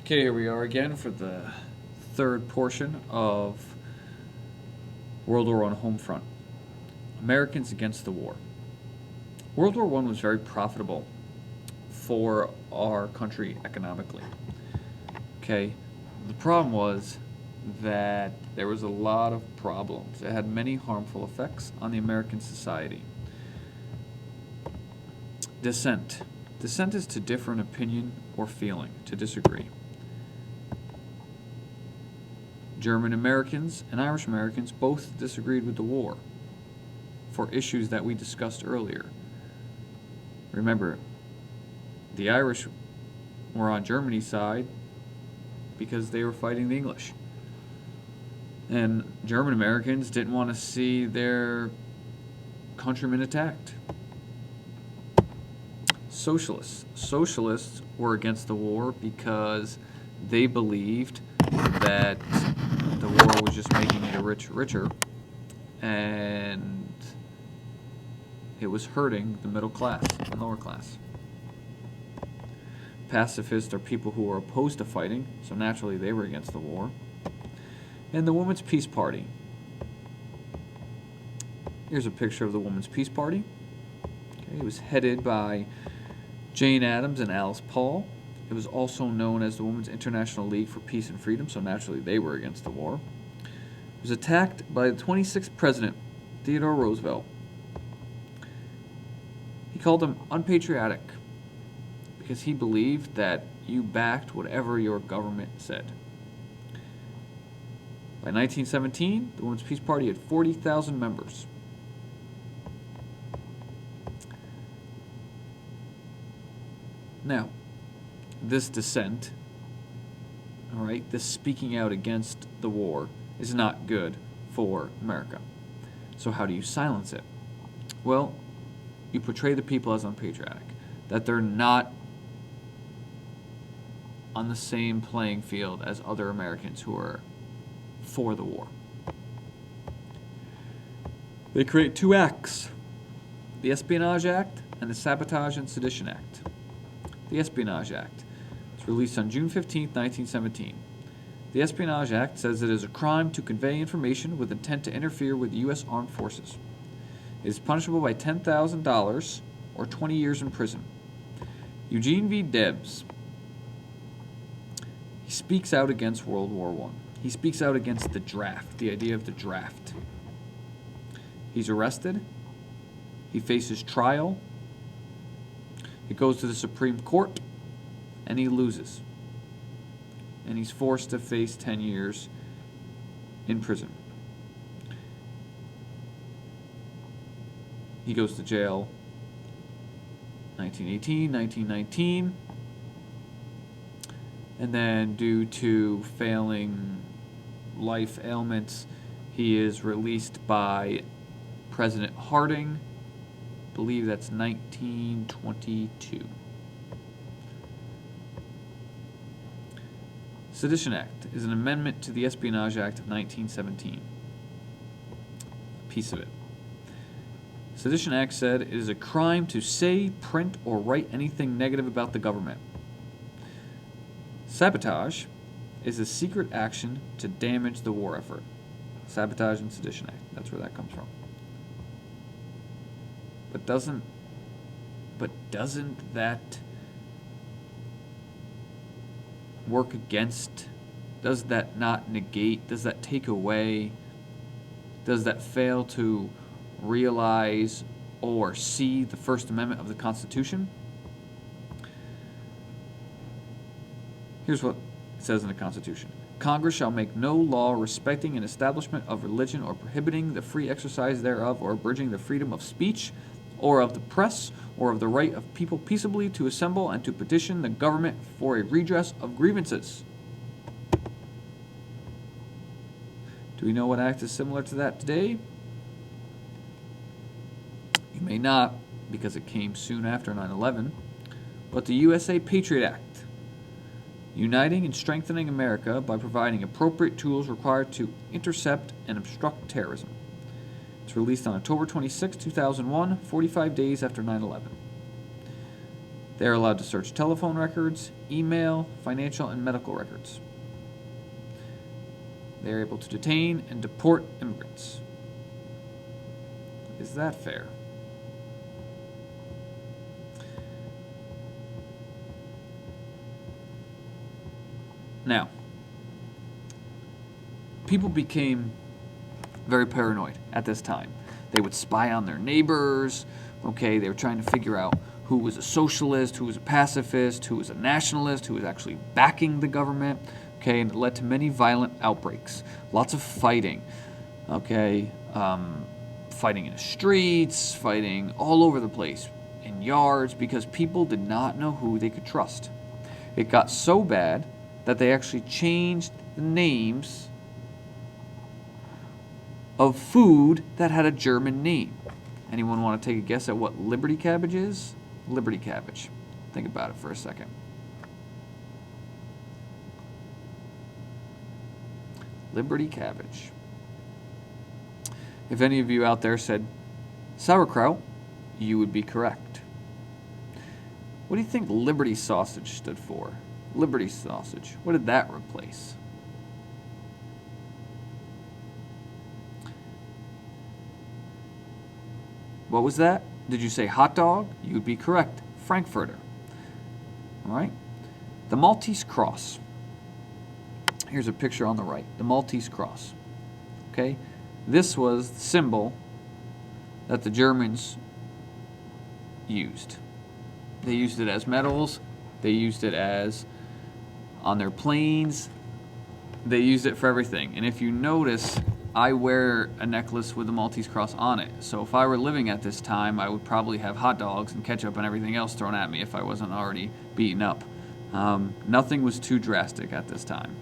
Okay, here we are again for the third portion of World War I Homefront. Americans against the war. World War I was very profitable for our country economically. Okay, the problem was that there was a lot of problems. It had many harmful effects on the American society. Dissent. Dissent is to differ in opinion or feeling, to disagree. German Americans and Irish Americans both disagreed with the war for issues that we discussed earlier. Remember, the Irish were on Germany's side because they were fighting the English. And German Americans didn't want to see their countrymen attacked. Socialists. Socialists were against the war because they believed that the war was just making the rich richer and it was hurting the middle class and lower class. Pacifists are people who are opposed to fighting, so naturally they were against the war. And the Women's Peace Party. Here's a picture of the Women's Peace Party. Okay, it was headed by Jane Addams and Alice Paul. It was also known as the Women's International League for Peace and Freedom, so naturally they were against the war. It was attacked by the 26th President, Theodore Roosevelt. He called them unpatriotic because he believed that you backed whatever your government said. By 1917, the Women's Peace Party had 40,000 members. Now, this dissent, all right, this speaking out against the war is not good for America. So how do you silence it? Well, you portray the people as unpatriotic, that they're not on the same playing field as other Americans who are for the war. They create two acts, the Espionage Act and the Sabotage and Sedition Act. The Espionage Act was released on June 15, 1917. The Espionage Act says it is a crime to convey information with intent to interfere with U.S. armed forces. It is punishable by $10,000 or 20 years in prison. Eugene V. Debs, he speaks out against World War I. He speaks out against the draft, the idea of the draft. He's arrested. He faces trial. He goes to the Supreme Court, and he loses. And he's forced to face 10 years in prison. He goes to jail 1918, 1919, and then due to failing life ailments, he is released by President Harding. I believe that's 1922. Sedition Act is an amendment to the Espionage Act of 1917. A piece of it. Sedition Act said it is a crime to say, print, or write anything negative about the government. Sabotage is a secret action to damage the war effort. Sabotage and Sedition Act. That's where that comes from. But doesn't that work against? Does that not negate? Does that take away? Does that fail to realize or see the First Amendment of the Constitution? Here's what it says in the Constitution. Congress shall make no law respecting an establishment of religion or prohibiting the free exercise thereof or abridging the freedom of speech or of the press or of the right of people peaceably to assemble and to petition the government for a redress of grievances. Do we know what act is similar to that today? You may not, because it came soon after 9/11, but the USA Patriot Act, uniting and strengthening America by providing appropriate tools required to intercept and obstruct terrorism. It's released on October 26, 2001, 45 days after 9/11. They are allowed to search telephone records, email, financial, and medical records. They are able to detain and deport immigrants. Is that fair? Now, people became very paranoid at this time. They would spy on their neighbors. Okay, they were trying to figure out who was a socialist, who was a pacifist, who was a nationalist, who was actually backing the government. Okay, and it led to many violent outbreaks, lots of fighting. Okay, fighting in the streets, fighting all over the place, in yards, because people did not know who they could trust. It got so bad that they actually changed the names of food that had a German name. Anyone want to take a guess at what Liberty cabbage is? Liberty cabbage. Think about it for a second. Liberty cabbage. If any of you out there said sauerkraut, you would be correct. What do you think Liberty sausage stood for? Liberty sausage. What did that replace? What was that? Did you say hot dog? You would be correct. Frankfurter. All right. The Maltese cross. Here's a picture on the right. The Maltese cross. Okay. This was the symbol that the Germans used. They used it as medals. They used it as on their planes. They used it for everything. And if you notice, I wear a necklace with the Maltese cross on it. So if I were living at this time, I would probably have hot dogs and ketchup and everything else thrown at me if I wasn't already beaten up. Nothing was too drastic at this time.